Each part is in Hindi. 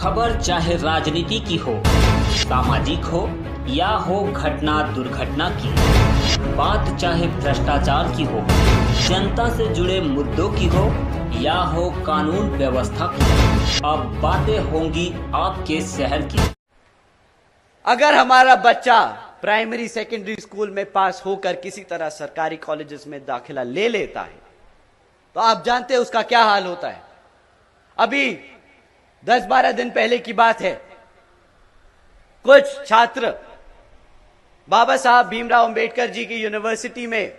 खबर चाहे राजनीति की हो, सामाजिक हो या हो घटना दुर्घटना की, बात चाहे भ्रष्टाचार की हो, जनता से जुड़े मुद्दों की हो या हो कानून व्यवस्था की, अब बातें होंगी आपके शहर की। अगर हमारा बच्चा प्राइमरी सेकेंडरी स्कूल में पास होकर किसी तरह सरकारी कॉलेजेस में दाखिला ले लेता है तो आप जानते हैं उसका क्या हाल होता है। अभी 10-12 दिन पहले की बात है, कुछ छात्र बाबा साहब भीमराव अंबेडकर जी की यूनिवर्सिटी में,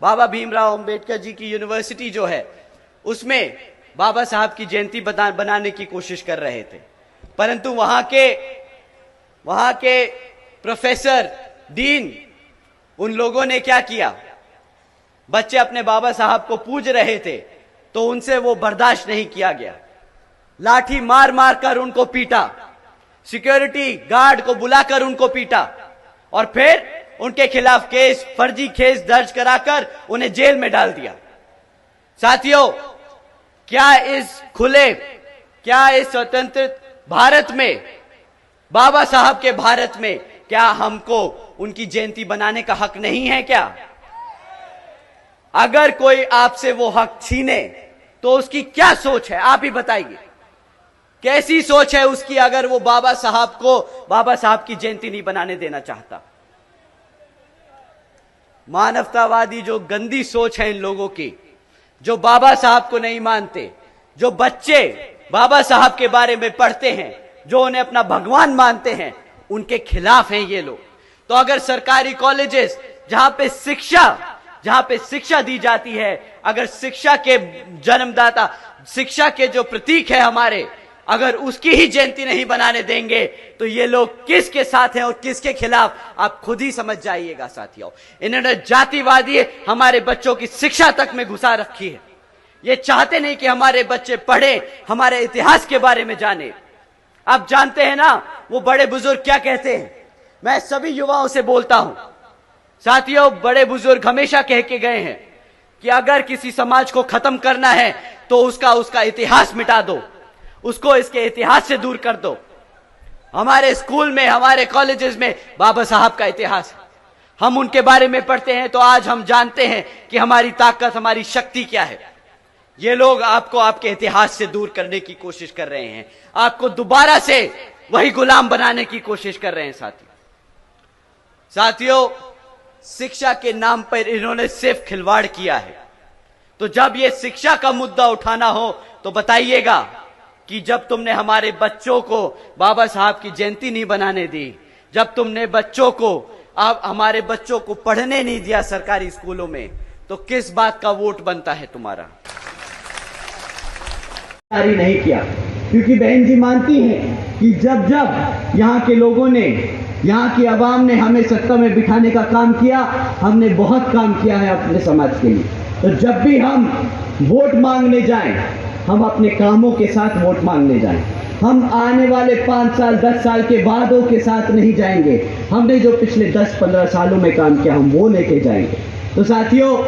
बाबा भीमराव अंबेडकर जी की यूनिवर्सिटी जो है उसमें बाबा साहब की जयंती बनाने की कोशिश कर रहे थे, परंतु वहां के प्रोफेसर, डीन, उन लोगों ने क्या किया, बच्चे अपने बाबा साहब को पूज रहे थे तो उनसे वो बर्दाश्त नहीं किया गया, लाठी मार मार कर उनको पीटा, सिक्योरिटी गार्ड को बुलाकर उनको पीटा और फिर उनके खिलाफ फर्जी केस दर्ज कराकर उन्हें जेल में डाल दिया। साथियों, क्या इस स्वतंत्र भारत में, बाबा साहब के भारत में, क्या हमको उनकी जयंती बनाने का हक नहीं है क्या? अगर कोई आपसे वो हक छीने तो उसकी क्या सोच है, आप ही बताइए। कैसी सोच है उसकी अगर वो बाबा साहब की जयंती नहीं बनाने देना चाहता। मानवतावादी जो गंदी सोच है इन लोगों की, जो बाबा साहब को नहीं मानते, जो बच्चे बाबा साहब के बारे में पढ़ते हैं, जो उन्हें अपना भगवान मानते हैं, उनके खिलाफ हैं ये लोग। तो अगर सरकारी कॉलेजेस जहां पे शिक्षा दी जाती है, अगर शिक्षा के जन्मदाता, शिक्षा के जो प्रतीक है हमारे, अगर उसकी ही जयंती नहीं बनाने देंगे तो ये लोग किसके साथ हैं और किसके खिलाफ, आप खुद ही समझ जाइएगा। साथियों, इन्होंने जातिवादी हमारे बच्चों की शिक्षा तक में घुसा रखी है। ये चाहते नहीं कि हमारे बच्चे पढ़े, हमारे इतिहास के बारे में जाने। आप जानते हैं ना वो बड़े बुजुर्ग क्या कहते हैं, मैं सभी युवाओं से बोलता हूं। साथियों, बड़े बुजुर्ग हमेशा कह के गए हैं कि अगर किसी समाज को खत्म करना है तो उसका इतिहास मिटा दो, उसको इसके इतिहास से दूर कर दो। हमारे स्कूल में, हमारे कॉलेजेस में बाबा साहब का इतिहास है, हम उनके बारे में पढ़ते हैं तो आज हम जानते हैं कि हमारी ताकत, हमारी शक्ति क्या है। ये लोग आपको आपके इतिहास से दूर करने की कोशिश कर रहे हैं, आपको दोबारा से वही गुलाम बनाने की कोशिश कर रहे हैं। साथियों, शिक्षा के नाम पर इन्होंने सिर्फ खिलवाड़ किया है। तो जब ये शिक्षा का मुद्दा उठाना हो तो बताइएगा कि जब तुमने हमारे बच्चों को बाबा साहब की जयंती नहीं बनाने दी, जब तुमने हमारे बच्चों को पढ़ने नहीं दिया सरकारी स्कूलों में, तो किस बात का वोट बनता है तुम्हारा? नहीं किया, क्योंकि बहन जी मानती हैं कि जब यहाँ के लोगों ने, यहाँ की आवाम ने हमें सत्ता में बिठाने का काम किया, हमने बहुत काम किया है अपने समाज के लिए। तो जब भी हम वोट मांगने जाएं, हम अपने कामों के साथ वोट मांगने जाएं। हम आने वाले 5 साल 10 साल के वादों के साथ नहीं जाएंगे, हमने जो पिछले 10-15 सालों में काम किया हम वो लेके जाएंगे। तो साथियों,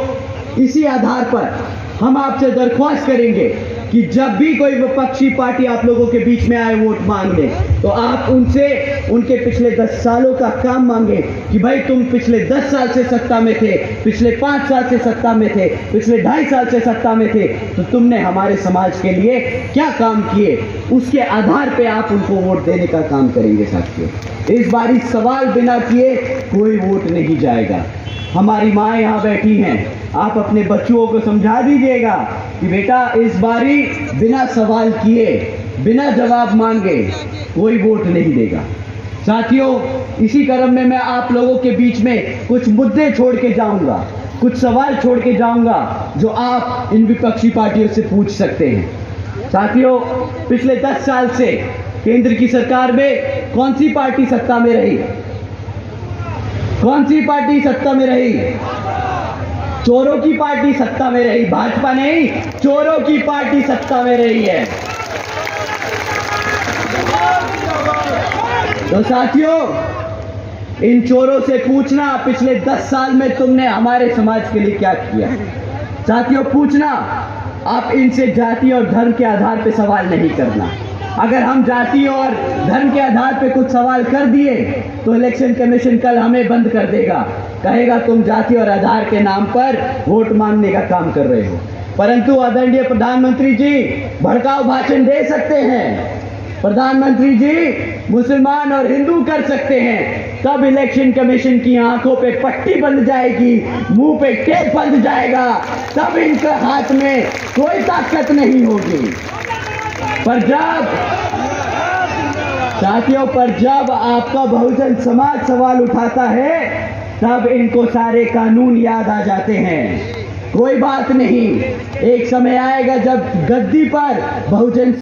इसी आधार पर हम आपसे दरख्वास्त करेंगे कि जब भी कोई विपक्षी पार्टी आप लोगों के बीच में आए वोट मांगने, तो आप उनसे उनके पिछले 10 सालों का काम मांगे कि भाई तुम पिछले 10 साल से सत्ता में थे, पिछले 5 साल से सत्ता में थे, पिछले 2.5 साल से सत्ता में थे, तो तुमने हमारे समाज के लिए क्या काम किए, उसके आधार पे आप उनको वोट देने का काम करेंगे। साथियों, इस बारी सवाल बिना किए कोई वोट नहीं जाएगा। हमारी माँ यहाँ बैठी हैं, आप अपने बच्चों को समझा दीजिएगा कि बेटा इस बारी बिना सवाल किए, बिना जवाब मांगे कोई वोट नहीं देगा। साथियों, इसी क्रम में मैं आप लोगों के बीच में कुछ मुद्दे छोड़ के जाऊंगा, कुछ सवाल छोड़ के जाऊंगा जो आप इन विपक्षी पार्टियों से पूछ सकते हैं। साथियों, पिछले 10 साल से केंद्र की सरकार में कौन सी पार्टी सत्ता में रही? कौन सी पार्टी सत्ता में रही? चोरों की पार्टी सत्ता में रही, भाजपा नहीं, चोरों की पार्टी सत्ता में रही है। तो साथियों, इन चोरों से पूछना पिछले 10 साल में तुमने हमारे समाज के लिए क्या किया। साथियों, पूछना, आप इनसे जाति और धर्म के आधार पर सवाल नहीं करना। अगर हम जाति और धर्म के आधार पे कुछ सवाल कर दिए तो इलेक्शन कमीशन कल हमें बंद कर देगा, कहेगा तुम जाति और आधार के नाम पर वोट मांगने का काम कर रहे हो। परंतु आदरणीय प्रधानमंत्री जी भड़काऊ भाषण दे सकते हैं, प्रधानमंत्री जी मुसलमान और हिंदू कर सकते हैं, तब इलेक्शन कमीशन की आंखों पे पट्टी बंध जाएगी, मुंह पे टेप बंध जाएगा, तब इनके हाथ में कोई ताकत नहीं होगी। पर जब साथियों, पर जब आपका बहुजन समाज सवाल उठाता है तब इनको सारे कानून याद आ जाते हैं। कोई बात नहीं, एक समय आएगा जब गद्दी पर बहुजन